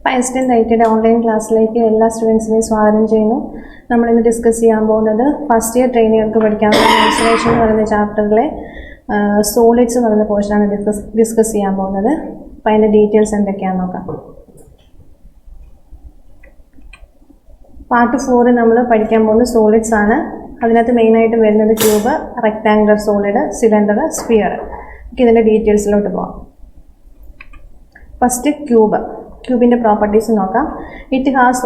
Einstein Lighted online class like എല്ലാ സ്റ്റുഡൻസിനെയും സ്വാഗതം ചെയ്യുന്നു. നമ്മൾ ഇന്ന് ഡിസ്കസ് ചെയ്യാൻ പോകുന്നത് ഫസ്റ്റ് ഇയർ ട്രെയിനികൾക്ക് പഠിക്കാവുന്ന മെൻസുറേഷൻ എന്ന് പറയുന്ന ചാപ്റ്ററിലെ സോളിഡ്സ് എന്ന് പറയുന്ന പോർഷനാണ് ഡിസ്കസ് ചെയ്യാൻ പോകുന്നത്. അപ്പോൾ അതിൻ്റെ ഡീറ്റെയിൽസ് എന്തൊക്കെയാണെന്ന് നോക്കാം. പാർട്ട് 4 നമ്മൾ പഠിക്കാൻ പോകുന്നത് സോളിഡ്സ് ആണ്. അതിനകത്ത് മെയിനായിട്ട് വരുന്നത് cube, rectangular solid, cylinder, sphere. ഇതിൻ്റെ ഡീറ്റെയിൽസിലോട്ട് പോകാം. ഫസ്റ്റ് ക്യൂബിൻ്റെ പ്രോപ്പർട്ടീസ് നോക്കാം. It has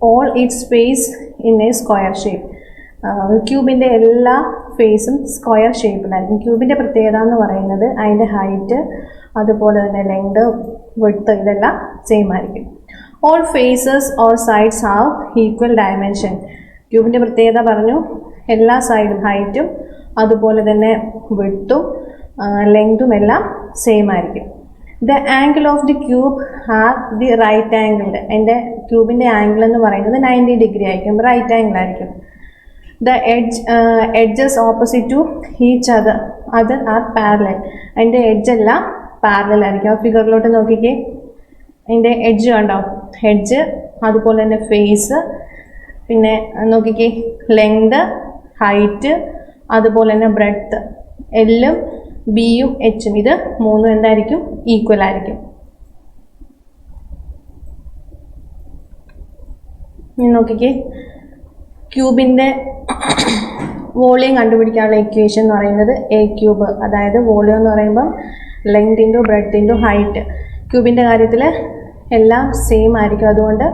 all its face in a square shape. ക്യൂബിൻ്റെ എല്ലാ ഫേസും സ്ക്വയർ ഷേപ്പിലായിരിക്കും. ക്യൂബിൻ്റെ പ്രത്യേകത എന്ന് പറയുന്നത് അതിൻ്റെ ഹൈറ്റ്, അതുപോലെ തന്നെ ലെങ്ത്, വിഡ്ത്ത് ഇതെല്ലാം സെയിം ആയിരിക്കും. All faces or sides have equal dimension. ക്യൂബിൻ്റെ പ്രത്യേകത പറഞ്ഞു, എല്ലാ സൈഡും ഹൈറ്റും അതുപോലെ തന്നെ വിഡ്ത്തും ലെങ്തും എല്ലാം സെയിം ആയിരിക്കും. The angle of the cube have the right angled. എൻ്റെ ക്യൂബിൻ്റെ ആംഗിൾ എന്ന് പറയുന്നത് 90 ഡിഗ്രി ആയിരിക്കും, റൈറ്റ് ആംഗിൾ ആയിരിക്കും. The edges opposite to each other are parallel. അതിൻ്റെ എഡ്ജെല്ലാം പാരലൽ ആയിരിക്കും. ആ ഫിഗറിലോട്ട് നോക്കിക്കേ, അതിൻ്റെ എഡ്ജ് കണ്ടോ, എഡ്ജ് അതുപോലെ തന്നെ ഫേസ്, പിന്നെ നോക്കിക്കേ ലെങ്ത്, ഹൈറ്റ്, അതുപോലെ തന്നെ ബ്രെഡ്ത്ത്, എല്ലും ബിയും എച്ചും ഇത് മൂന്നും എന്തായിരിക്കും, ഈക്വൽ ആയിരിക്കും. നോക്കിക്കേ, ക്യൂബിൻ്റെ വോളിയം കണ്ടുപിടിക്കാനുള്ള ഇക്വേഷൻ എന്ന് പറയുന്നത് എ ക്യൂബ്. അതായത് വോളിയം എന്ന് പറയുമ്പം length into breadth into height. ക്യൂബിൻ്റെ കാര്യത്തിൽ എല്ലാം സെയിം ആയിരിക്കും. അതുകൊണ്ട്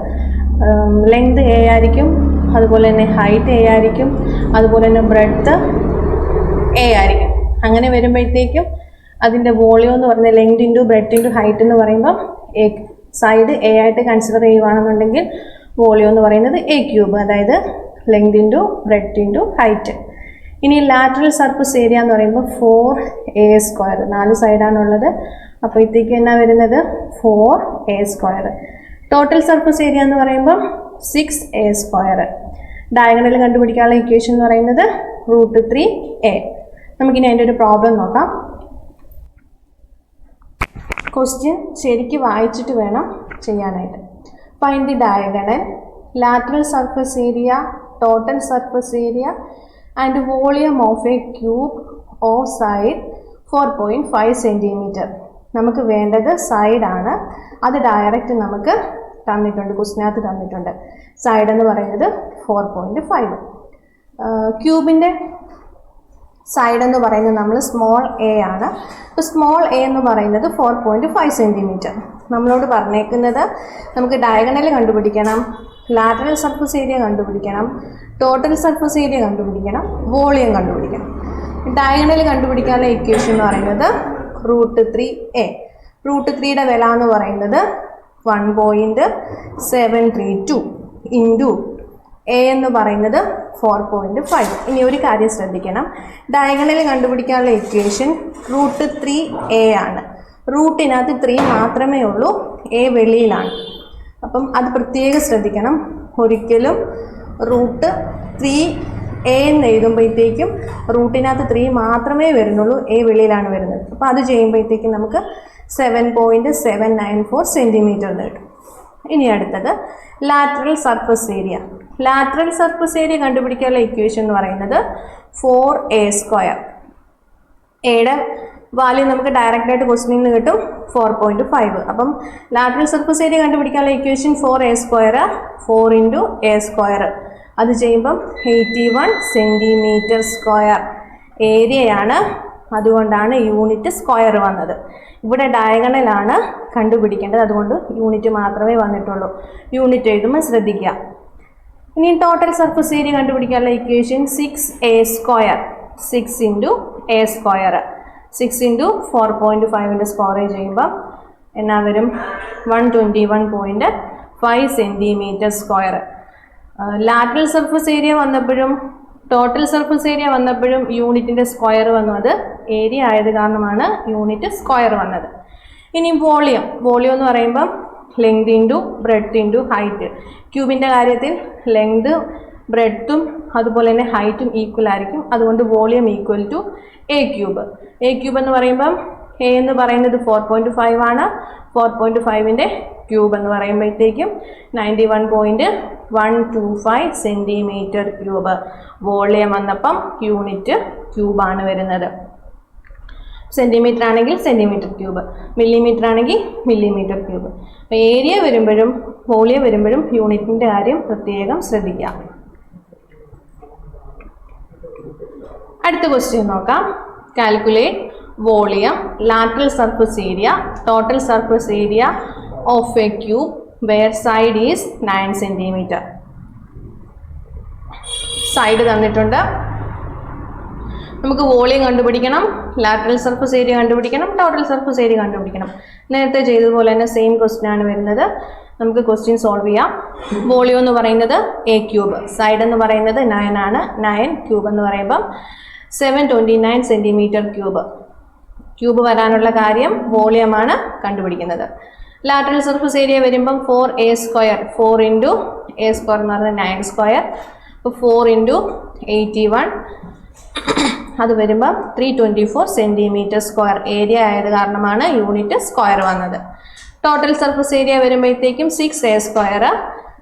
ലെങ്ത് എ ആയിരിക്കും, അതുപോലെ തന്നെ ഹൈറ്റ് എ ആയിരിക്കും, അതുപോലെ തന്നെ ബ്രെഡ്ത്ത് എ ആയിരിക്കും. അങ്ങനെ വരുമ്പോഴത്തേക്കും അതിൻ്റെ വോളിയം എന്ന് പറയുന്നത് length into breadth into height എന്ന് പറയുമ്പം സൈഡ് എ ആയിട്ട് കൺസിഡർ ചെയ്യുകയാണെന്നുണ്ടെങ്കിൽ വോളിയം എന്ന് പറയുന്നത് എ ക്യൂബ്, അതായത് length into breadth into height. ഇനി ലാറ്ററൽ സർഫസ് ഏരിയ എന്ന് പറയുമ്പോൾ 4a². 4 സൈഡാണുള്ളത്, അപ്പോഴത്തേക്ക് എന്നാ വരുന്നത് 4a². ടോട്ടൽ സർഫസ് ഏരിയ എന്ന് പറയുമ്പോൾ 6a². ഡയഗണൽ കണ്ടുപിടിക്കാനുള്ള ഇക്വേഷൻ എന്ന് പറയുന്നത് √3a. നമുക്കിനി അതിൻ്റെ ഒരു പ്രോബ്ലം നോക്കാം. ക്വസ്റ്റ്യൻ ശരിക്കും വായിച്ചിട്ട് വേണം ചെയ്യാനായിട്ട്. Find the diagonal, lateral surface area, total surface area and volume of a cube or side 4.5 centimetre. നമുക്ക് വേണ്ടത് സൈഡാണ്. അത് ഡയറക്റ്റ് നമുക്ക് തന്നിട്ടുണ്ട്, ക്വസ്റ്റിനകത്ത് തന്നിട്ടുണ്ട്. സൈഡ് എന്ന് പറയുന്നത് 4.5. ക്യൂബിൻ്റെ സൈഡ് എന്ന് പറയുന്നത് നമ്മൾ സ്മോൾ എ ആണ്. അപ്പോൾ സ്മോൾ എ എന്ന് പറയുന്നത് 4.5 സെൻറ്റിമീറ്റർ. നമ്മളോട് പറഞ്ഞേക്കുന്നത് നമുക്ക് ഡയഗണൽ കണ്ടുപിടിക്കണം, ലാറ്ററൽ സർഫസ് ഏരിയ കണ്ടുപിടിക്കണം, ടോട്ടൽ സർഫസ് ഏരിയ കണ്ടുപിടിക്കണം, വോളിയം കണ്ടുപിടിക്കണം. ഡയഗണൽ കണ്ടുപിടിക്കാനുള്ള ഇക്വേഷൻ എന്ന് പറയുന്നത് √3a. √3യുടെ വില എന്ന് പറയുന്നത് 1.732 ഇൻറ്റു എ എന്ന് പറയുന്നത് 4.5. ഇനി ഒരു കാര്യം ശ്രദ്ധിക്കണം, ഡയഗണൽ കണ്ടുപിടിക്കാനുള്ള ഇക്വേഷൻ √3a ആണ്. റൂട്ടിനകത്ത് 3 മാത്രമേ ഉള്ളൂ, എ വെളിയിലാണ്. അപ്പം അത് പ്രത്യേകം ശ്രദ്ധിക്കണം. ഒരിക്കലും √3a എന്ന് എഴുതുമ്പോഴത്തേക്കും റൂട്ടിനകത്ത് 3 മാത്രമേ വരുന്നുള്ളൂ, എ വെളിയിലാണ് വരുന്നത്. അപ്പോൾ അത് ചെയ്യുമ്പോഴത്തേക്കും നമുക്ക് 7.794 സെൻറ്റിമീറ്റർ കിട്ടും. ഇനി അടുത്തത് lateral surface area. Lateral surface area കണ്ടുപിടിക്കാനുള്ള ഇക്വേഷൻ എന്ന് പറയുന്നത് 4a². എയുടെ വാല്യൂ നമുക്ക് ഡയറക്റ്റായിട്ട് ക്വസ്റ്റ്യനിൽ നിന്ന് കിട്ടും 4.5. അപ്പം ലാറ്ററൽ സർഫസ് ഏരിയ കണ്ടുപിടിക്കാനുള്ള ഇക്വേഷൻ 4a², 4 ഇൻറ്റു a². അത് ചെയ്യുമ്പം 81 സെൻറ്റിമീറ്റർ സ്ക്വയർ ഏരിയയാണ്. അതുകൊണ്ടാണ് യൂണിറ്റ് സ്ക്വയർ വന്നത്. ഇവിടെ ഡയഗണലാണ് കണ്ടുപിടിക്കേണ്ടത്, അതുകൊണ്ട് യൂണിറ്റ് മാത്രമേ വന്നിട്ടുള്ളൂ. യൂണിറ്റ് എഴുതുമ്പോൾ ശ്രദ്ധിക്കുക. ഇനി ടോട്ടൽ സർഫസ് ഏരിയ കണ്ടുപിടിക്കാനുള്ള equation 6a². 6 into a². 6 into 4.5ൻ്റെ സ്ക്വയർ ചെയ്യുമ്പം എന്നാ വരും, 121.5 centimetre square. Lateral surface area വന്നപ്പോഴും ടോട്ടൽ സർഫസ് ഏരിയ വന്നപ്പോഴും യൂണിറ്റിൻ്റെ സ്ക്വയർ വന്നു. അത് ഏരിയ ആയത് കാരണമാണ് യൂണിറ്റ് സ്ക്വയർ വന്നത്. ഇനി വോളിയം എന്ന് പറയുമ്പം length into breadth into height. ക്യൂബിൻ്റെ കാര്യത്തിൽ ലെങ്ത് ബ്രെഡ്ത്തും അതുപോലെ തന്നെ ഹൈറ്റും ഈക്വൽ ആയിരിക്കും. അതുകൊണ്ട് volume equal to a cube. A cube എന്ന് പറയുമ്പം എ എന്ന് പറയുന്നത് 4.5 ആണ്. 4.5ൻ്റെ ക്യൂബ് എന്ന് പറയുമ്പോഴത്തേക്കും 91.125 സെൻറ്റിമീറ്റർ ക്യൂബ്. വോളിയം വന്നപ്പം യൂണിറ്റ് ക്യൂബാണ് വരുന്നത്. സെൻറ്റിമീറ്റർ ആണെങ്കിൽ സെൻറ്റിമീറ്റർ ക്യൂബ്, മില്ലിമീറ്റർ ആണെങ്കിൽ മില്ലിമീറ്റർ ക്യൂബ്. അപ്പോൾ ഏരിയ വരുമ്പോഴും വോളിയം വരുമ്പോഴും യൂണിറ്റിൻ്റെ കാര്യം പ്രത്യേകം ശ്രദ്ധിക്കുക. അടുത്ത ക്വസ്റ്റ്യൻ നോക്കാം. Calculate volume, lateral surface area, total surface area of a cube where side is 9 centimetre. Side തന്നിട്ടുണ്ട്. നമുക്ക് വോളിയം കണ്ടുപിടിക്കണം, ലാറ്ററൽ സർഫസ് ഏരിയ കണ്ടുപിടിക്കണം, ടോട്ടൽ സർഫസ് ഏരിയ കണ്ടുപിടിക്കണം. നേരത്തെ ചെയ്തതുപോലെ തന്നെ സെയിം ക്വസ്റ്റ്യൻ ആണ് വരുന്നത്. നമുക്ക് ക്വസ്റ്റ്യൻ സോൾവ് ചെയ്യാം. വോളിയം എന്ന് പറയുന്നത് എ ക്യൂബ്, സൈഡ് എന്ന് പറയുന്നത് 9 ആണ്. 9 ക്യൂബ് എന്ന് പറയുമ്പം 729 സെൻറ്റിമീറ്റർ ക്യൂബ്. ക്യൂബ് വരാനുള്ള കാര്യം വോളിയമാണ് കണ്ടുപിടിക്കുന്നത്. ലാറ്ററൽ സർഫസ് ഏരിയ വരുമ്പം 4a square, 4 into A square എന്ന് പറഞ്ഞാൽ 9 സ്ക്വയർ. അപ്പോൾ 4 ഇൻറ്റു 81, അത് വരുമ്പം 324 സെൻറ്റിമീറ്റർ സ്ക്വയർ. ഏരിയ ആയത് കാരണമാണ് യൂണിറ്റ് സ്ക്വയർ വന്നത്. ടോട്ടൽ സർഫസ് ഏരിയ വരുമ്പോഴത്തേക്കും 6a സ്ക്വയർ.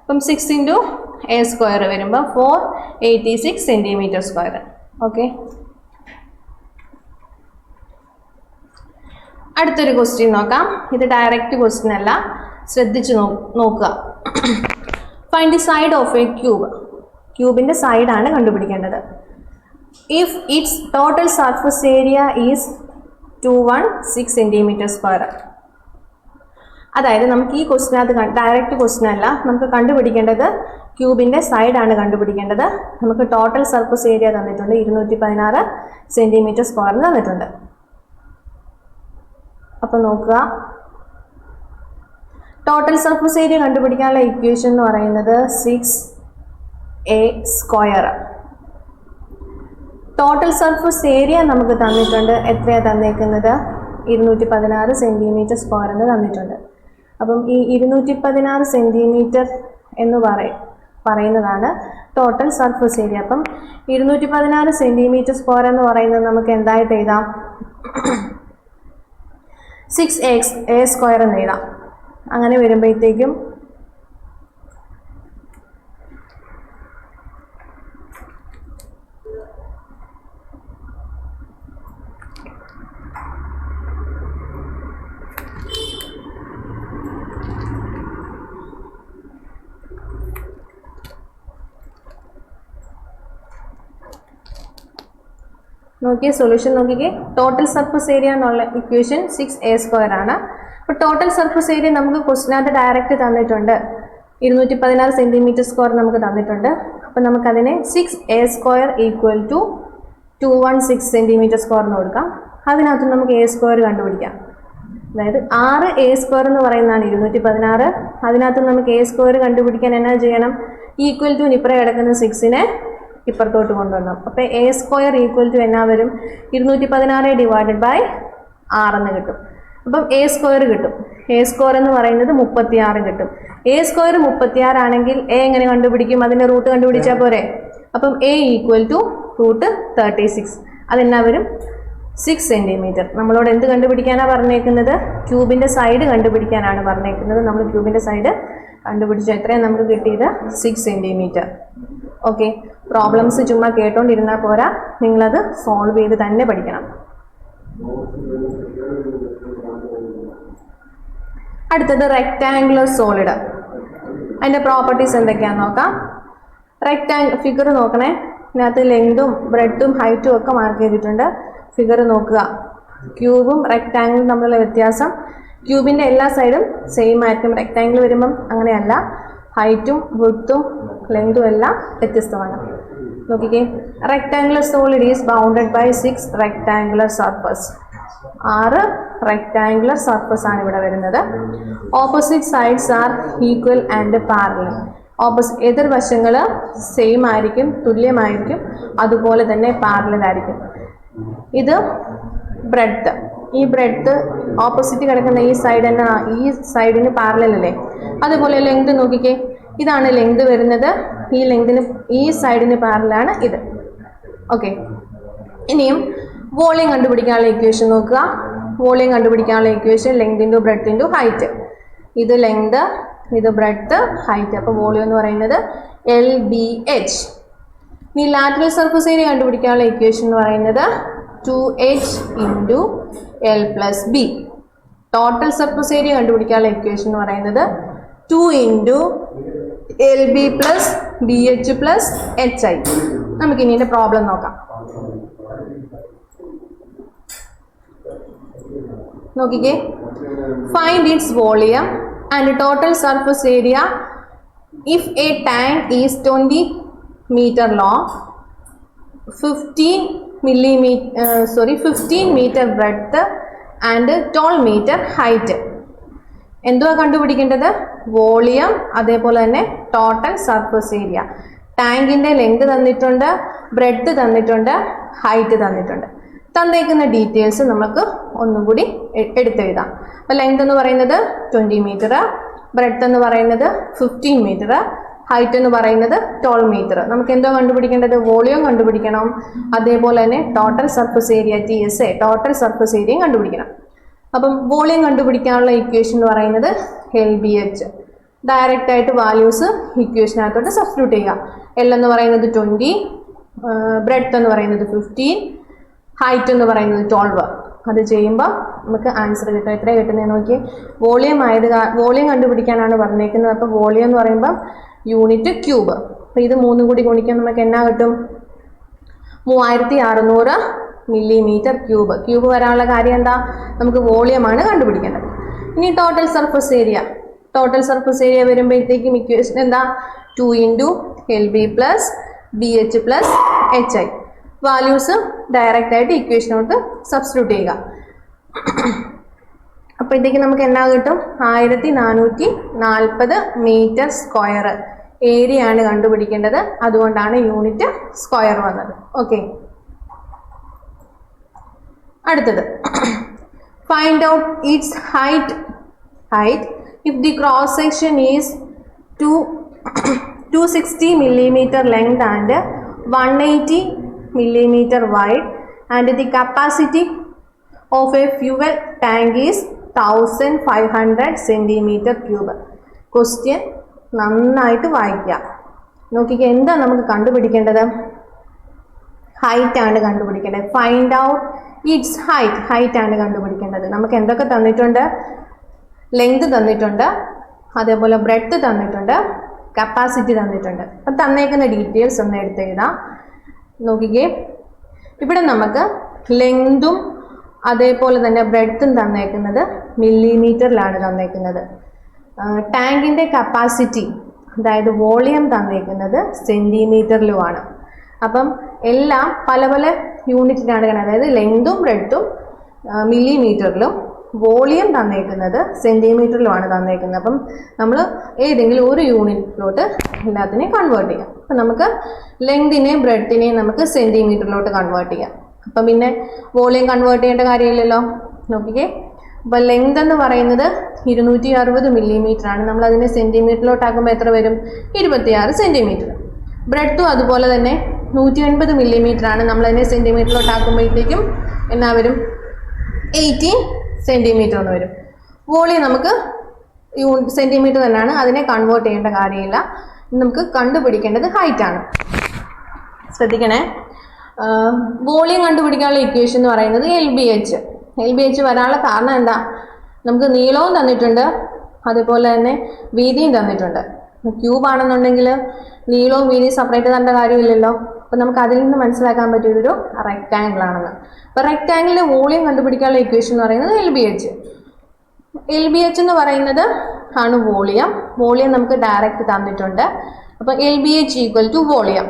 അപ്പം 6 ഇൻറ്റു എ സ്ക്വയർ വരുമ്പോൾ 486 സെൻറ്റിമീറ്റർ സ്ക്വയർ. ഓക്കെ, അടുത്തൊരു ക്വസ്റ്റ്യൻ നോക്കാം. ഇത് ഡയറക്റ്റ് ക്വസ്റ്റ്യൻ അല്ല, ശ്രദ്ധിച്ച് നോക്കുക. Find the side of a cube. ക്യൂബിൻ്റെ സൈഡാണ് കണ്ടുപിടിക്കേണ്ടത്. If its total surface area is 216 centimetre square. അതായത് നമുക്ക് ഈ ക്വസ്റ്റിനകത്ത് ഡയറക്റ്റ് ക്വസ്റ്റ്യൻ അല്ല, നമുക്ക് കണ്ടുപിടിക്കേണ്ടത് ക്യൂബിൻ്റെ സൈഡാണ് കണ്ടുപിടിക്കേണ്ടത്. നമുക്ക് ടോട്ടൽ സർഫസ് ഏരിയ തന്നിട്ടുണ്ട് 216 സെൻറ്റിമീറ്റർ സ്ക്വയറിന് തന്നിട്ടുണ്ട്. അപ്പോൾ നോക്കുക, ടോട്ടൽ സർഫസ് ഏരിയ കണ്ടുപിടിക്കാനുള്ള ഇക്വേഷൻ എന്ന് പറയുന്നത് 6a square. Total surface area നമുക്ക് തന്നിട്ടുണ്ട്. എത്രയാണ് തന്നേക്കുന്നത്? 216 സെൻറ്റിമീറ്റർ സ്ക്വയർ എന്ന് തന്നിട്ടുണ്ട്. അപ്പം ഈ 216 സെൻറ്റിമീറ്റർ എന്ന് പറയുന്നതാണ് ടോട്ടൽ സർഫസ് ഏരിയ. അപ്പം 216 സെൻറ്റിമീറ്റർ സ്ക്വയർ എന്ന് പറയുന്നത് നമുക്ക് എന്തായിട്ട് എഴുതാം? 6a സ്ക്വയർ എന്ന് എഴുതാം. അങ്ങനെ വരുമ്പോഴത്തേക്കും നോക്കിയേ, സൊല്യൂഷൻ നോക്കിക്കേ. ടോട്ടൽ സർഫസ് ഏരിയ എന്നുള്ള ഇക്വേഷൻ 6a സ്ക്വയർ ആണ്. അപ്പോൾ ടോട്ടൽ സർഫസ് ഏരിയ നമുക്ക് ക്വസ്റ്റിനകത്ത് ഡയറക്റ്റ് തന്നിട്ടുണ്ട്. 216 സെൻറ്റിമീറ്റർ സ്ക്വയർ നമുക്ക് തന്നിട്ടുണ്ട്. അപ്പോൾ നമുക്കതിനെ 6a square equal to 216 centimetre square എന്ന് കൊടുക്കാം. അതിനകത്ത് നമുക്ക് a സ്ക്വയർ കണ്ടുപിടിക്കാം. അതായത് 6a സ്ക്വയർ എന്ന് പറയുന്നതാണ് 216. അതിനകത്ത് നമുക്ക് a സ്ക്വയർ കണ്ടുപിടിക്കാൻ എന്നാ ചെയ്യണം? ഈക്വൽ ടു ഇപ്പുറം കിടക്കുന്ന 6നെ ഇപ്പുറത്തോട്ട് കൊണ്ടുവരണം. അപ്പോൾ a സ്ക്വയർ ഈക്വൽ ടു എന്നാ വരും? 216 ഡിവൈഡഡ് ബൈ 6 എന്ന് കിട്ടും. അപ്പം a സ്ക്വയർ കിട്ടും. a സ്ക്വയർ എന്ന് പറയുന്നത് 36 കിട്ടും. a സ്ക്വയർ 36 ആണെങ്കിൽ a എങ്ങനെ കണ്ടുപിടിക്കും? അതിൻ്റെ റൂട്ട് കണ്ടുപിടിച്ചാൽ പോരെ. അപ്പം a ഈക്വൽ ടു റൂട്ട് 36. അതെന്നാ വരും? 6 സെൻറ്റിമീറ്റർ. നമ്മളോട് എന്ത് കണ്ടുപിടിക്കാനാണ് പറഞ്ഞേക്കുന്നത്? ക്യൂബിൻ്റെ സൈഡ് കണ്ടുപിടിക്കാനാണ് പറഞ്ഞേക്കുന്നത്. നമ്മൾ ക്യൂബിൻ്റെ സൈഡ് കണ്ടുപിടിച്ചു. എത്രയാണ് നമുക്ക് കിട്ടിയത്? 6 സെൻറ്റിമീറ്റർ. ഓക്കെ, പ്രോബ്ലംസ് ചുമ്മാ കേട്ടോണ്ടിരുന്നാൽ പോരാ, നിങ്ങളത് സോൾവ് ചെയ്ത് തന്നെ പഠിക്കണം. അടുത്തത് റെക്റ്റാങ്കുലർ സോളിഡ്. അതിൻ്റെ പ്രോപ്പർട്ടീസ് എന്തൊക്കെയാണെന്ന് നോക്കാം. ഫിഗർ നോക്കണേ. ഇതിനകത്ത് ലെങ്തും ബ്രെഡും ഹൈറ്റും ഒക്കെ മാർക്ക് ചെയ്തിട്ടുണ്ട്. ഫിഗർ നോക്കുക. ക്യൂബും റെക്റ്റാങ്കിളും തമ്മിലുള്ള വ്യത്യാസം, ക്യൂബിൻ്റെ എല്ലാ സൈഡും സെയിം ആയിരിക്കും. റെക്റ്റാങ്കിൾ വരുമ്പം അങ്ങനെയല്ല, ഹൈറ്റും വിഡ്ത്തും ലെങ്തും എല്ലാം വ്യത്യസ്തമാണ്. നോക്കിക്കേ, rectangular solid is bounded by 6 rectangular surface. 6 rectangular surface ആണ് ഇവിടെ വരുന്നത്. Opposite sides are equal and parallel. എതിർവശങ്ങൾ സെയിം ആയിരിക്കും, തുല്യമായിരിക്കും, അതുപോലെ തന്നെ പാരലൽ ആയിരിക്കും. ഇത് ബ്രെഡ്ത്ത്. ഈ ബ്രെഡ്ത്ത് ഓപ്പോസിറ്റ് കിടക്കുന്ന ഈ സൈഡ് തന്നെ ഈ സൈഡിന് പാരലൽ അല്ലേ. അതുപോലെ ലെങ്ത് നോക്കിക്കേ, ഇതാണ് ലെങ്ത് വരുന്നത്. ഈ ലെങ്തിന് ഈ സൈഡിന് പാരലാണ് ഇത്. ഓക്കെ, ഇനിയും വോളിയം കണ്ടുപിടിക്കാനുള്ള ഇക്വേഷൻ നോക്കുക. വോളിയം കണ്ടുപിടിക്കാനുള്ള equation length into breadth into height. ഇത് ലെങ്ത്, ഇത് ബ്രെഡ്ത്ത്, ഹൈറ്റ്. അപ്പോൾ വോളിയം എന്ന് പറയുന്നത് LBH. ഇനി ലാറ്ററൽ സർഫസ് ഏരിയ കണ്ടുപിടിക്കാനുള്ള ഇക്വേഷൻ എന്ന് പറയുന്നത് 2H into L plus B. Total surface area കണ്ടുപിടിക്കാനുള്ള ഇക്വേഷൻ എന്ന് പറയുന്നത് 2 into LB plus BH plus HI. നമുക്കിനി ഇതിൻ്റെ പ്രോബ്ലം നോക്കാം. നോക്കിക്കേ, find its volume and total surface area if A tank is 20 meter long, 15 meter breadth and 12 meter height. എന്തുവാ കണ്ടുപിടിക്കേണ്ടത്? Volume, അതേപോലെ തന്നെ ടോട്ടൽ സർഫസ് ഏരിയ. ടാങ്കിൻ്റെ ലെങ്ത് തന്നിട്ടുണ്ട്, ബ്രെഡ്ത്ത് തന്നിട്ടുണ്ട്, ഹൈറ്റ് തന്നിട്ടുണ്ട്. തന്നേക്കുന്ന ഡീറ്റെയിൽസ് നമുക്ക് ഒന്നും കൂടി എടുത്തെഴുതാം. അപ്പോൾ ലെങ്ത് എന്ന് പറയുന്നത് 20 മീറ്റർ, ബ്രെഡ്ത്ത് എന്ന് പറയുന്നത് 15 മീറ്റർ, ഹൈറ്റ് എന്ന് പറയുന്നത് 12 മീറ്റർ. നമുക്ക് എന്തോ കണ്ടുപിടിക്കേണ്ടത്? വോളിയം കണ്ടുപിടിക്കണം, അതേപോലെ തന്നെ total surface area TSA, total surface ഏരിയയും കണ്ടുപിടിക്കണം. അപ്പം വോളിയം കണ്ടുപിടിക്കാനുള്ള ഇക്വേഷൻ എന്ന് പറയുന്നത് LBH. ഡയറക്റ്റ് ആയിട്ട് വാല്യൂസ് ഇക്വേഷനകത്തോട്ട് സബ്സ്റ്റിറ്റ്യൂട്ട് ചെയ്യുക. L എന്ന് പറയുന്നത് 20, ബ്രെഡ്ത്ത് എന്ന് പറയുന്നത് 15, ഹൈറ്റ് എന്ന് പറയുന്നത് 12. അത് ചെയ്യുമ്പോൾ നമുക്ക് ആൻസർ കിട്ടും. എത്രയാണ് കിട്ടുന്നത് നോക്കി. വോളിയം കണ്ടുപിടിക്കാനാണ് പറഞ്ഞേക്കുന്നത്. അപ്പോൾ വോളിയം എന്ന് പറയുമ്പോൾ യൂണിറ്റ് ക്യൂബ്. അപ്പോൾ ഇത് 3 കൂടി ഗുണിക്കാൻ നമുക്ക് എന്നാ കിട്ടും? 3600 മില്ലിമീറ്റർ ക്യൂബ്. ക്യൂബ് വരാനുള്ള കാര്യം എന്താ? നമുക്ക് വോളിയമാണ് കണ്ടുപിടിക്കേണ്ടത്. ഇനി total surface area. Total surface area വരുമ്പോഴത്തേക്കും ഇക്വേഷൻ എന്താ? 2 into LB plus BH plus HI. Values direct ആയിട്ട് ഇക്വേഷനോട്ട് സബ്സ്റ്റിറ്റ്യൂട്ട് ചെയ്യുക. അപ്പോഴത്തേക്ക് നമുക്ക് എന്നാ കിട്ടും? 1440 മീറ്റർ സ്ക്വയർ ഏരിയ ആണ് കണ്ടുപിടിക്കേണ്ടത്. അതുകൊണ്ടാണ് യൂണിറ്റ് സ്ക്വയർ വന്നത്. ഓക്കെ, അടുത്തത് find out it's height. If the cross section is 260 millimeter length and 180 millimeter wide and the capacity of a fuel tank is 1500 centimeter cube. Question നന്നായിട്ട് വായിക്കുക. നോക്കിക്കുക, എന്താ നമുക്ക് കണ്ടുപിടിക്കേണ്ടത്? ഹൈറ്റ് ആണ് കണ്ടുപിടിക്കേണ്ടത്. ഫൈൻഡ് ഔട്ട് ഇറ്റ്സ് ഹൈറ്റ് ആണ് കണ്ടുപിടിക്കേണ്ടത്. നമുക്ക് എന്തൊക്കെ തന്നിട്ടുണ്ട്? ലെങ്ത് തന്നിട്ടുണ്ട്, അതേപോലെ ബ്രെഡ്ത്ത് തന്നിട്ടുണ്ട്, കപ്പാസിറ്റി തന്നിട്ടുണ്ട്. അപ്പം തന്നേക്കുന്ന ഡീറ്റെയിൽസ് ഒന്ന് എടുത്തെഴുതാം. നോക്കിക്കേ, ഇവിടെ നമുക്ക് ലെങ്തും അതേപോലെ തന്നെ ബ്രെഡ്ത്തും തന്നേക്കുന്നത് മില്ലിമീറ്ററിലാണ് തന്നേക്കുന്നത്. ടാങ്കിൻ്റെ കപ്പാസിറ്റി, അതായത് വോളിയം തന്നേക്കുന്നത് സെൻറ്റിമീറ്ററിലുമാണ്. അപ്പം എല്ലാം പല പല യൂണിറ്റിലാണ്, അതായത് ലെങ്തും ബ്രെഡ്ത്തും മില്ലിമീറ്ററിലും, വോളിയം തന്നേക്കുന്നത് സെൻറ്റിമീറ്ററിലുമാണ് തന്നേക്കുന്നത്. അപ്പം നമ്മൾ ഏതെങ്കിലും ഒരു യൂണിറ്റിലോട്ട് എല്ലാത്തിനെയും കൺവേർട്ട് ചെയ്യാം. അപ്പം നമുക്ക് ലെങ്തിനെയും ബ്രെഡ്ത്തിനെയും നമുക്ക് സെൻറ്റിമീറ്ററിലോട്ട് കൺവേർട്ട് ചെയ്യാം. അപ്പം പിന്നെ വോളിയം കൺവേർട്ട് ചെയ്യേണ്ട കാര്യമില്ലല്ലോ. നോക്കിക്കേ, അപ്പോൾ ലെങ്ത് എന്ന് പറയുന്നത് 260 മില്ലിമീറ്റർ ആണ്. നമ്മൾ അതിനെ സെൻറ്റിമീറ്ററിലോട്ടാക്കുമ്പോൾ എത്ര വരും? 26 സെൻറ്റിമീറ്റർ. ബ്രെഡ്ത്തും അതുപോലെ തന്നെ 180 മില്ലിമീറ്റർ ആണ്. നമ്മളതിനെ സെൻറ്റിമീറ്ററിലോട്ടാക്കുമ്പോഴത്തേക്കും എന്നാ വരും? 18 സെൻറ്റിമീറ്റർ എന്ന് വരും. വോളിയം നമുക്ക് സെൻറ്റിമീറ്റർ തന്നെയാണ്, അതിനെ കൺവേർട്ട് ചെയ്യേണ്ട കാര്യമില്ല. നമുക്ക് കണ്ടുപിടിക്കേണ്ടത് ഹൈറ്റാണ്. ശ്രദ്ധിക്കണേ, വോളിയം കണ്ടുപിടിക്കാനുള്ള ഇക്വേഷൻ എന്ന് പറയുന്നത് LBH വരാനുള്ള കാരണം എന്താ? നമുക്ക് നീളവും തന്നിട്ടുണ്ട്, അതേപോലെ തന്നെ വീതിയും തന്നിട്ടുണ്ട്. ക്യൂബ് ആണെന്നുണ്ടെങ്കിൽ നീളവും വീതിയും സെപ്പറേറ്റ് തരേണ്ട കാര്യമില്ലല്ലോ. അപ്പോൾ നമുക്ക് അതിൽ നിന്ന് മനസ്സിലാക്കാൻ പറ്റിയൊരു റെക്റ്റാങ്കിൾ ആണെന്ന്. അപ്പോൾ റെക്റ്റാങ്കിളിൻ്റെ വോളിയം കണ്ടുപിടിക്കാനുള്ള ഇക്വേഷൻ എന്ന് പറയുന്നത് LBH എന്ന് പറയുന്നത് ആണ് വോളിയം. വോളിയം നമുക്ക് ഡയറക്റ്റ് തന്നിട്ടുണ്ട്. അപ്പോൾ LBH ഈക്വൽ ടു വോളിയം.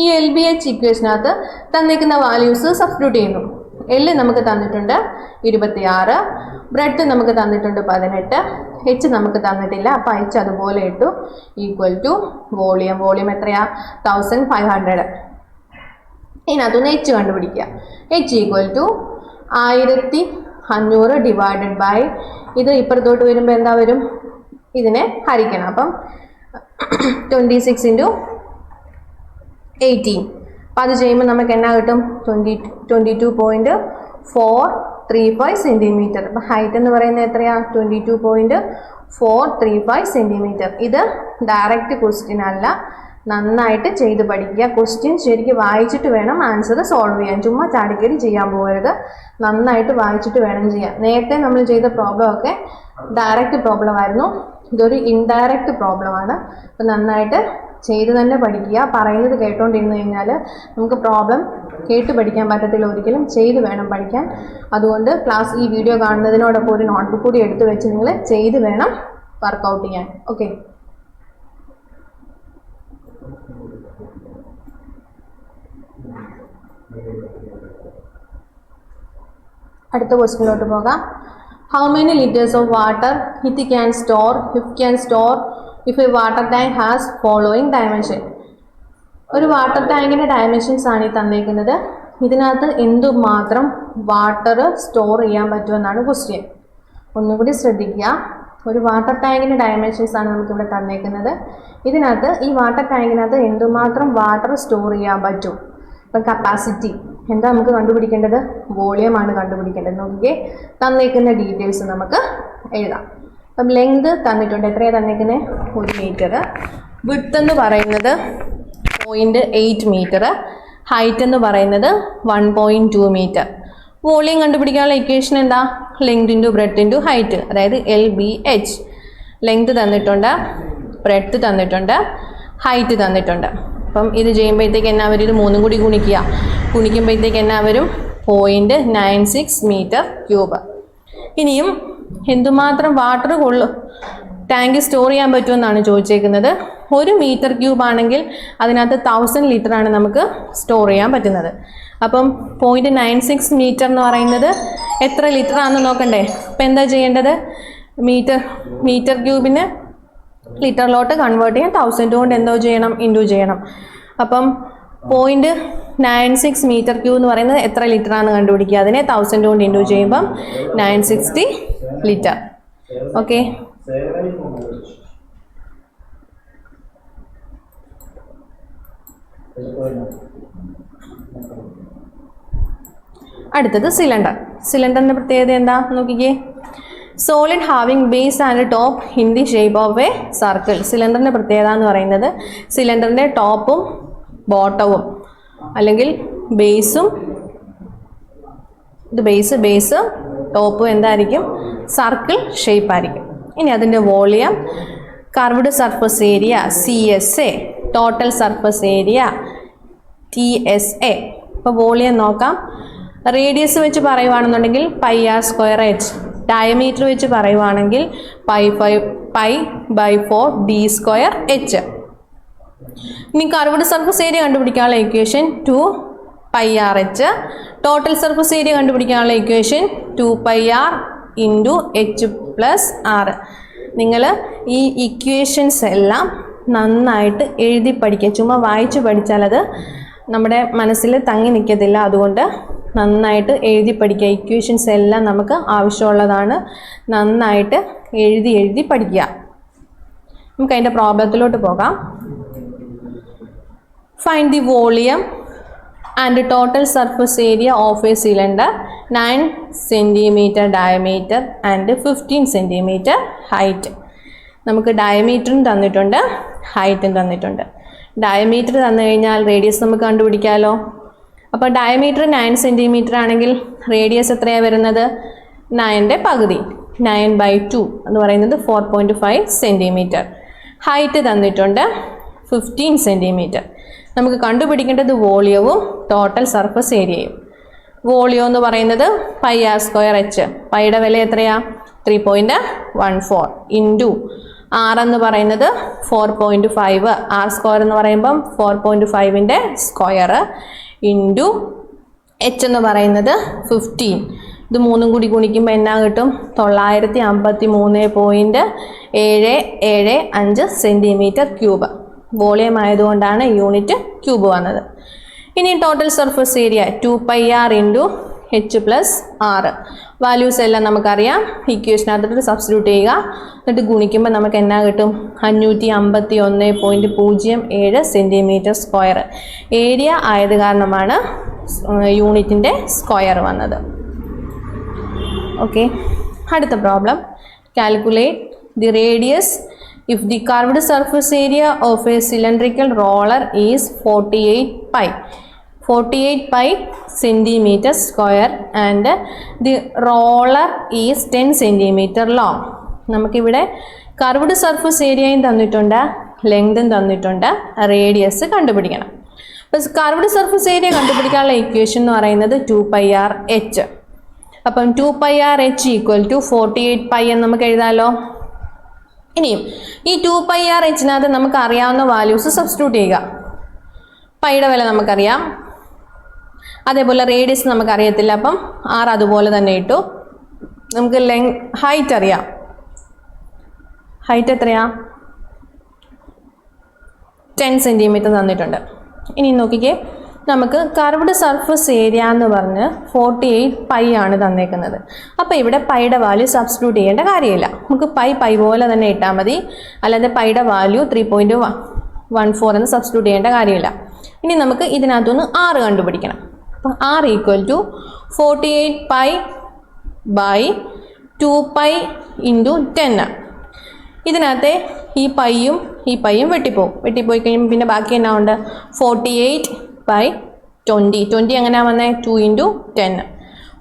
ഈ LBH ഇക്വേഷനകത്ത് തന്നിരിക്കുന്ന വാല്യൂസ് സബ്സ്റ്റിറ്റ്യൂട്ട് ചെയ്യുന്നു. L നമുക്ക് തന്നിട്ടുണ്ട് 26, ബ്രെഡ്ത്ത് നമുക്ക് തന്നിട്ടുണ്ട് 18, H നമുക്ക് തന്നിട്ടില്ല. അപ്പോൾ H അതുപോലെ ഇട്ടു. Equal to volume. വോളിയം എത്രയാ? 1500. ഇതിനകത്തുനിന്ന് H കണ്ടുപിടിക്കുക. H equal to 1500 divided by, ഇത് ഇപ്പുറത്തോട്ട് വരുമ്പോൾ എന്താ വരും? ഇതിനെ ഹരിക്കണം. അപ്പം 26 ഇൻറ്റു 18. അപ്പം അത് ചെയ്യുമ്പോൾ നമുക്ക് എന്നാ കിട്ടും? 22.4 22.435 സെൻറ്റിമീറ്റർ. അപ്പോൾ ഹൈറ്റ് എന്ന് പറയുന്നത് എത്രയാണ്? 22.435 സെൻറ്റിമീറ്റർ. ഇത് ഡയറക്റ്റ് ക്വസ്റ്റ്യൻ അല്ല, നന്നായിട്ട് ചെയ്ത് പഠിക്കുക. ക്വസ്റ്റ്യൻ ശരിക്കും വായിച്ചിട്ട് വേണം ആൻസർ സോൾവ് ചെയ്യാൻ. ചുമ്മാ ചാടിക്കടി ചെയ്യാൻ പോകരുത്, നന്നായിട്ട് വായിച്ചിട്ട് വേണം ചെയ്യാൻ. നേരത്തെ നമ്മൾ ചെയ്ത പ്രോബ്ലം ഒക്കെ ഡയറക്റ്റ് പ്രോബ്ലം ആയിരുന്നു, ഇതൊരു ഇൻഡയറക്റ്റ് പ്രോബ്ലമാണ്. അപ്പോൾ നന്നായിട്ട് ചെയ്ത് തന്നെ പഠിക്കുക. പറയുന്നത് കേട്ടോണ്ടിരുന്നു കഴിഞ്ഞാൽ നമുക്ക് പ്രോബ്ലം കേട്ട് പഠിക്കാൻ പറ്റത്തില്ല, ഒരിക്കലും ചെയ്ത് വേണം പഠിക്കാൻ. അതുകൊണ്ട് ഈ വീഡിയോ കാണുന്നതിനോടൊപ്പം ഒരു നോട്ട്ബുക്ക് കൂടി എടുത്ത് വെച്ച് നിങ്ങൾ ചെയ്ത് വേണം വർക്കൗട്ട് ചെയ്യാൻ. ഓക്കെ, അടുത്ത ക്വസ്റ്റ്യനിലോട്ട് പോകാം. How many litres of water it can store if a water tank has following dimension. ഒരു വാട്ടർ ടാങ്കിൻ്റെ ഡയമെൻഷൻസ് ആണ് ഈ തന്നിരിക്കുന്നത്. ഇതിനകത്ത് എന്തുമാത്രം വാട്ടർ സ്റ്റോർ ചെയ്യാൻ പറ്റുമെന്നാണ് ക്വസ്റ്റ്യൻ. ഒന്നുകൂടി ശ്രദ്ധിക്കുക, ഒരു വാട്ടർ ടാങ്കിൻ്റെ ഡയമെൻഷൻസ് ആണ് നമുക്കിവിടെ തന്നേക്കുന്നത്. ഇതിനകത്ത് ഈ വാട്ടർ ടാങ്കിനകത്ത് എന്തുമാത്രം വാട്ടർ സ്റ്റോർ ചെയ്യാൻ പറ്റും. ഇപ്പം കപ്പാസിറ്റി എന്താ നമുക്ക് കണ്ടുപിടിക്കേണ്ടത്? വോളിയമാണ് കണ്ടുപിടിക്കേണ്ടത്. നോക്കിക്കേ, തന്നേക്കുന്ന ഡീറ്റെയിൽസ് നമുക്ക് എഴുതാം. അപ്പം ലെങ്ത് തന്നിട്ടുണ്ട്, എത്രയാണ് തന്നിരിക്കുന്നത്? 1 മീറ്റർ. വിഡ്ത്ത് എന്ന് പറയുന്നത് 0.8 മീറ്റർ. ഹൈറ്റ് എന്ന് പറയുന്നത് 1.2 മീറ്റർ. വോളിയം കണ്ടുപിടിക്കാനുള്ള ഇക്വേഷൻ എന്താ? Length into breadth into height, അതായത് LBH. ലെങ്ത് തന്നിട്ടുണ്ട്, ബ്രെഡ്ത്ത് തന്നിട്ടുണ്ട്, ഹൈറ്റ് തന്നിട്ടുണ്ട്. അപ്പം ഇത് ചെയ്യുമ്പോഴത്തേക്ക് എന്നാ വരും? ഇത് മൂന്നും കൂടി ഗുണിക്കുമ്പോഴത്തേക്ക് എന്നാ വരും? 0.96 മീറ്റർ ക്യൂബ്. ഇനിയും എന്തുമാത്രം വാട്ടർ ടാങ്ക് സ്റ്റോർ ചെയ്യാൻ പറ്റുമെന്നാണ് ചോദിച്ചേക്കുന്നത്. 1 മീറ്റർ ക്യൂബ് ആണെങ്കിൽ അതിനകത്ത് 1000 ലിറ്ററാണ് നമുക്ക് സ്റ്റോർ ചെയ്യാൻ പറ്റുന്നത്. അപ്പം 0.96 മീറ്റർ എന്ന് പറയുന്നത് എത്ര ലിറ്റർ ആണെന്ന് നോക്കണ്ടേ? അപ്പം എന്താ ചെയ്യേണ്ടത്? മീറ്റർ ക്യൂബിന് ലിറ്ററിലോട്ട് കൺവേർട്ട് ചെയ്യാൻ 1000 കൊണ്ട് എന്തോ ചെയ്യണം? ഇൻറ്റു ചെയ്യണം. അപ്പം 0.96 മീറ്റർ ക്യൂബ് എന്ന് പറയുന്നത് എത്ര ലിറ്റർ ആണെന്ന് കണ്ടുപിടിക്കുക. അതിനെ 1000 കൊണ്ട് ഇൻറ്റു ചെയ്യുമ്പം 960 ലിറ്റർ. ഓക്കെ, അടുത്തത് സിലിണ്ടറിൻ്റെ പ്രത്യേകത എന്താ നോക്കിക്കേ. Solid having base and top in the shape of a circle. സിലിണ്ടറിൻ്റെ പ്രത്യേകത എന്ന് പറയുന്നത് സിലിണ്ടറിൻ്റെ ടോപ്പും ബോട്ടവും അല്ലെങ്കിൽ ബേസും, ഇത് ബേസ് ടോപ്പും എന്തായിരിക്കും? സർക്കിൾ ഷേപ്പ് ആയിരിക്കും. ഇനി അതിൻ്റെ volume, curved surface area CSA, total surface area TSA. ഇപ്പോൾ വോളിയം നോക്കാം. റേഡിയസ് വെച്ച് പറയുവാണെന്നുണ്ടെങ്കിൽ πr²h, ഡയമീറ്റർ വെച്ച് പറയുവാണെങ്കിൽ π/4d²h. ഇനി കർവ്ഡ് സർഫസ് ഏരിയ കണ്ടുപിടിക്കാനുള്ള equation 2πrh, total surface area കണ്ടുപിടിക്കാനുള്ള ഇക്വേഷൻ 2πr × h+r. നിങ്ങൾ ഈ ഇക്വേഷൻസ് എല്ലാം നന്നായിട്ട് എഴുതി പഠിക്കുക. ചുമ്മാ വായിച്ച് പഠിച്ചാൽ അത് നമ്മുടെ മനസ്സിൽ തങ്ങി നിൽക്കത്തില്ല. അതുകൊണ്ട് നന്നായിട്ട് എഴുതി പഠിക്കുക. ഇക്വേഷൻസ് എല്ലാം നമുക്ക് ആവശ്യമുള്ളതാണ്. നന്നായിട്ട് എഴുതി പഠിക്കുക. നമുക്ക് അതിൻ്റെ പ്രോബ്ലത്തിലോട്ട് പോകാം. Find the volume and total surface area of A cylinder 9 centimetre diameter and 15 centimetre height. നമുക്ക് ഡയമീറ്ററും തന്നിട്ടുണ്ട്, ഹൈറ്റും തന്നിട്ടുണ്ട്. ഡയമീറ്റർ തന്നു കഴിഞ്ഞാൽ റേഡിയസ് നമുക്ക് കണ്ടുപിടിക്കാമല്ലോ. അപ്പോൾ ഡയമീറ്റർ 9 സെൻറ്റിമീറ്റർ ആണെങ്കിൽ റേഡിയസ് എത്രയാണ് വരുന്നത്? 9ൻ്റെ പകുതി, 9/2 എന്ന് പറയുന്നത് 4.5 സെൻറ്റിമീറ്റർ. ഹൈറ്റ് തന്നിട്ടുണ്ട് 15 സെൻറ്റിമീറ്റർ. നമുക്ക് കണ്ടുപിടിക്കേണ്ടത് വോളിയവും ടോട്ടൽ സർഫസ് ഏരിയയും. വോളിയം എന്ന് പറയുന്നത് πr²h, പൈയുടെ വില എത്രയാണ്? 3.14 ഇൻറ്റു r എന്ന് പറയുന്നത് 4.5, r² എന്ന് പറയുമ്പം 4.5ൻ്റെ സ്ക്വയർ ഇൻറ്റു h എന്ന് പറയുന്നത് 15. ഇത് മൂന്നും കൂടി ഗുണിക്കുമ്പോൾ എന്നാ കിട്ടും? 953.775 സെൻറ്റിമീറ്റർ ക്യൂബ്. വോളിയം ആയതുകൊണ്ടാണ് യൂണിറ്റ് ക്യൂബ് വന്നത്. ഇനി total surface area 2πr × h+r. Values എല്ലാം നമുക്കറിയാം. ഇക്വേഷനകത്തോട്ട് സബ്സ്റ്റിറ്റ്യൂട്ട് ചെയ്യുക. എന്നിട്ട് ഗുണിക്കുമ്പോൾ നമുക്ക് എന്നാ കിട്ടും? 551.07 സെൻറ്റിമീറ്റർ സ്ക്വയർ. ഏരിയ ആയത് കാരണമാണ് യൂണിറ്റിൻ്റെ സ്ക്വയർ വന്നത്. ഓക്കെ, അടുത്ത problem. Calculate the radius if the curved surface area of a cylindrical roller is 48 pi centimeter square and the roller is 10 centimeter long. നമുക്കിവിടെ കർവ്ഡ് സർഫസ് ഏരിയയും തന്നിട്ടുണ്ട്, ലെങ്തും തന്നിട്ടുണ്ട്, റേഡിയസ് കണ്ടുപിടിക്കണം. അപ്പോൾ കർവ്ഡ് സർഫസ് ഏരിയ കണ്ടുപിടിക്കാനുള്ള equation എന്ന് പറയുന്നത് 2πr/h. അപ്പം 2πr/h ഈക്വൽ ടു 48 പൈ എന്ന് നമുക്ക് എഴുതാമല്ലോ. ഇനിയും ഈ 2πr/hനകത്ത് നമുക്ക് അറിയാവുന്ന വാല്യൂസ് സബ്സ്റ്റിറ്റ്യൂട്ട് ചെയ്യുക. പൈയുടെ വില നമുക്കറിയാം, അതേപോലെ റേഡിയസ് നമുക്കറിയത്തില്ല, അപ്പം r അതുപോലെ തന്നെ ഇട്ടു. നമുക്ക് ഹൈറ്റ് അറിയാം. ഹൈറ്റ് എത്രയാ? 10 സെൻറ്റിമീറ്റർ തന്നിട്ടുണ്ട്. ഇനി നോക്കിക്കേ, നമുക്ക് കർവ്ഡ് സർഫസ് ഏരിയ എന്ന് പറഞ്ഞ് 48 പൈ ആണ് തന്നേക്കുന്നത്. അപ്പോൾ ഇവിടെ പൈയുടെ വാല്യൂ സബ്സ്റ്റിറ്റ്യൂട്ട് ചെയ്യേണ്ട കാര്യമില്ല. നമുക്ക് പൈ പോലെ തന്നെ ഇട്ടാൽ മതി, അല്ലാതെ പൈയുടെ വാല്യൂ 3.14 എന്ന് സബ്സ്റ്റിറ്റ്യൂട്ട് ചെയ്യേണ്ട കാര്യമില്ല. ഇനി നമുക്ക് ഇതിനകത്തുനിന്ന് r കണ്ടുപിടിക്കണം. അപ്പോൾ r equal to 48 pi by 2π into 10. ഇതിനകത്തെ ഈ പൈയും വെട്ടിപ്പോയി കഴിയുമ്പോൾ പിന്നെ ബാക്കി എന്നാ ഉണ്ട്? 48 ബൈ 20 എങ്ങനെയാണ് വന്നത്? 2 ഇൻറ്റു 10.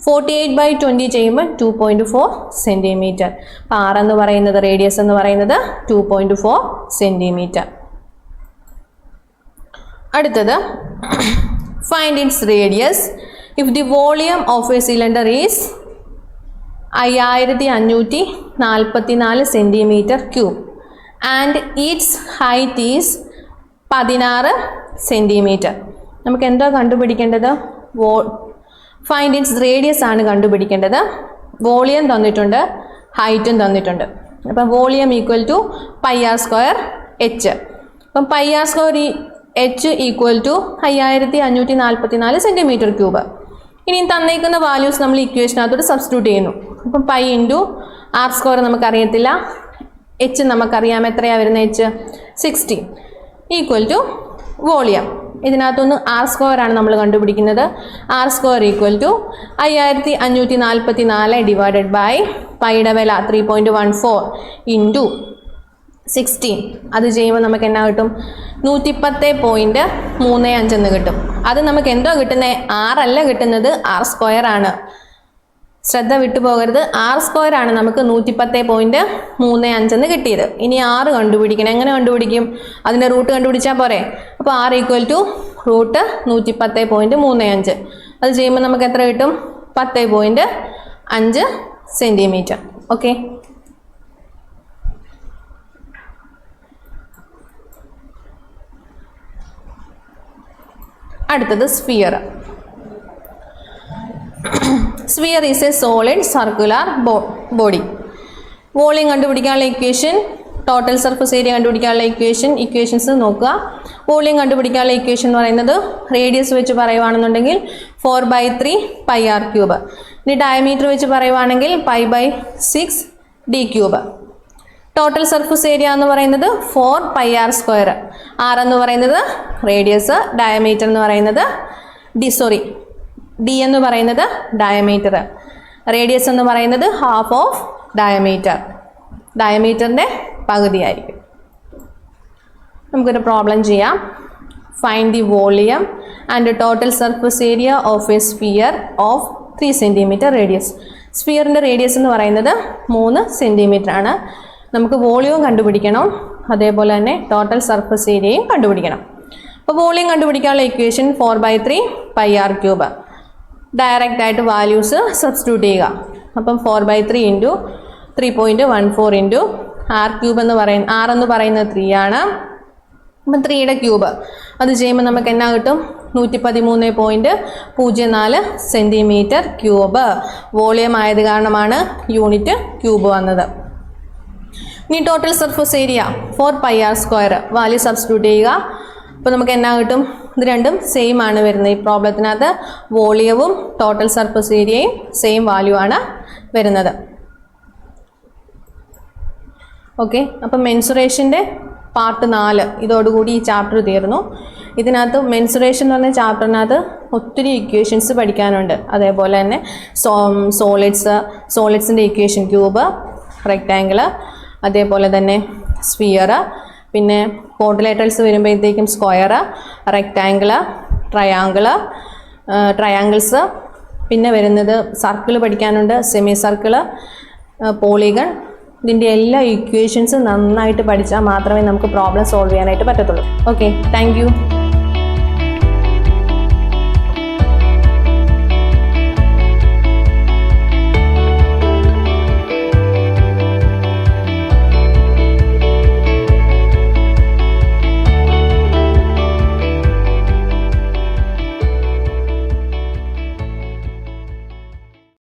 48 ബൈ 20 ചെയ്യുമ്പോൾ 2.4 സെൻറ്റിമീറ്റർ. അപ്പോൾ r എന്ന് പറയുന്നത്, റേഡിയസ് എന്ന് പറയുന്നത് 2.4 സെൻറ്റിമീറ്റർ. അടുത്തത്, find it's radius if the volume of A cylinder is 5544 centimetre cube and it's height is 16 centimetre. നമുക്ക് എന്താ കണ്ടുപിടിക്കേണ്ടത്? ഫൈൻഡ് ഇറ്റ്സ് റേഡിയസ് ആണ് കണ്ടുപിടിക്കേണ്ടത്. വോളിയം തന്നിട്ടുണ്ട്, ഹൈറ്റും തന്നിട്ടുണ്ട്. അപ്പം വോളിയം ഈക്വൽ ടു πr²h. അപ്പം πr²h equal to 5544 centimetre cube. ഇനി തന്നേക്കുന്ന വാല്യൂസ് നമ്മൾ ഇക്വേഷനകത്തോട്ട് സബ്സ്റ്റിറ്റ്യൂട്ട് ചെയ്യുന്നു. അപ്പം പൈ ഇൻറ്റു r² നമുക്കറിയത്തില്ല, h നമുക്കറിയാം. എത്രയാണ് വരുന്നത്? h 60 equal to volume. ഇതിനകത്തൊന്ന് r² ആണ് നമ്മൾ കണ്ടുപിടിക്കുന്നത്. r² equal to 5544 divided by പൈയുടെ വില 3.14 ഇൻറ്റു 16. അത് ചെയ്യുമ്പോൾ നമുക്ക് എന്നാ കിട്ടും? 110.35 എന്ന് കിട്ടും. അത് നമുക്ക് എന്തോ കിട്ടുന്നത്? r അല്ല കിട്ടുന്നത്, r² ആണ്. ശ്രദ്ധ വിട്ടുപോകരുത്, r² ആണ് നമുക്ക് 110.35 എന്ന് കിട്ടിയത്. ഇനി r കണ്ടുപിടിക്കണം. എങ്ങനെ കണ്ടുപിടിക്കും? അതിൻ്റെ റൂട്ട് കണ്ടുപിടിച്ചാൽ പോരെ. അപ്പോൾ r ഈക്വൽ ടു റൂട്ട് 110.35. അത് ചെയ്യുമ്പോൾ നമുക്ക് എത്ര കിട്ടും? 10.5 സെൻറ്റിമീറ്റർ. ഓക്കെ, അടുത്തത് sphere. Sphere is A solid circular body. Volume കണ്ടുപിടിക്കാനുള്ള ഇക്വേഷൻ, ടോട്ടൽ സർഫസ് ഏരിയ കണ്ടുപിടിക്കാനുള്ള ഇക്വേഷൻസ് നോക്കുക. വോളിയം കണ്ടുപിടിക്കാനുള്ള ഇക്വേഷൻ എന്ന് പറയുന്നത് റേഡിയസ് വെച്ച് പറയുവാണെന്നുണ്ടെങ്കിൽ 4/3 πr³. ഇനി ഡയമീറ്റർ വെച്ച് പറയുവാണെങ്കിൽ π/6 d³. ടോട്ടൽ സർഫസ് ഏരിയ എന്ന് പറയുന്നത് 4πr². r എന്ന് പറയുന്നത് റേഡിയസ്, ഡയമീറ്റർ എന്ന് പറയുന്നത് d എന്ന് പറയുന്നത് ഡയമീറ്റർ, റേഡിയസ് എന്ന് പറയുന്നത് ഹാഫ് ഓഫ് ഡയമീറ്റർ, ഡയമീറ്ററിൻ്റെ പകുതിയായിരിക്കും. നമുക്കൊരു പ്രോബ്ലം ചെയ്യാം. Find the volume and total surface area of a sphere of 3 centimetre radius. സ്ഫിയറിൻ്റെ റേഡിയസ് എന്ന് പറയുന്നത് 3 സെൻറ്റിമീറ്റർ ആണ്. നമുക്ക് വോളിയവും കണ്ടുപിടിക്കണം, അതേപോലെ തന്നെ ടോട്ടൽ സർഫസ് ഏരിയയും കണ്ടുപിടിക്കണം. അപ്പോൾ വോളിയം കണ്ടുപിടിക്കാനുള്ള ഇക്വേഷൻ 4/3 πr³. ഡയറക്റ്റ് ആയിട്ട് വാല്യൂസ് സബ്സ്റ്റിറ്റ്യൂട്ട് ചെയ്യുക. അപ്പം 4/3 ഇൻറ്റു 3.14 ഇൻറ്റു r³ എന്ന് പറയുന്നത്, r എന്ന് പറയുന്നത് 3 ആണ്. അപ്പം 3യുടെ ക്യൂബ് അത് ചെയ്യുമ്പോൾ നമുക്ക് എന്നാ കിട്ടും? 113.04 സെൻറ്റിമീറ്റർ ക്യൂബ്. വോളിയം ആയത് കാരണമാണ് യൂണിറ്റ് ക്യൂബ് വന്നത്. ഇനി total surface area 4πr², value substitute ചെയ്യുക. അപ്പോൾ നമുക്ക് എന്നാ കിട്ടും? ഇത് രണ്ടും സെയിം ആണ് വരുന്നത്. ഈ പ്രോബ്ലത്തിനകത്ത് വോളിയവും ടോട്ടൽ സർഫസ് ഏരിയയും സെയിം വാല്യൂ ആണ് വരുന്നത്. ഓക്കെ, അപ്പം മെൻസുറേഷൻ്റെ പാർട്ട് 4 ഇതോടുകൂടി ഈ ചാപ്റ്റർ തീർന്നു. ഇതിനകത്ത് മെൻസുറേഷൻ എന്ന് പറഞ്ഞ ചാപ്റ്ററിനകത്ത് ഒത്തിരി ഇക്വേഷൻസ് പഠിക്കാനുണ്ട്. അതേപോലെ തന്നെ സോളിഡ്സിൻ്റെ ഇക്വേഷൻ ക്യൂബ്, റെക്റ്റാങ്കിള്, അതേപോലെ തന്നെ സ്ഫിയർ, പിന്നെ ക്വാഡ്രിലേറ്ററൽസ് വരുമ്പോഴത്തേക്കും സ്ക്വയർ, റെക്റ്റാങ്കിള്, ട്രയാങ്കിൾസ്, പിന്നെ വരുന്നത് സർക്കിൾ പഠിക്കാനുണ്ട്, സെമി സർക്കിള്, പോളിഗൺ. ഇതിൻ്റെ എല്ലാ ഇക്വേഷൻസും നന്നായിട്ട് പഠിച്ചാൽ മാത്രമേ നമുക്ക് പ്രോബ്ലം സോൾവ് ചെയ്യാനായിട്ട് പറ്റത്തുള്ളൂ. Okay, thank you.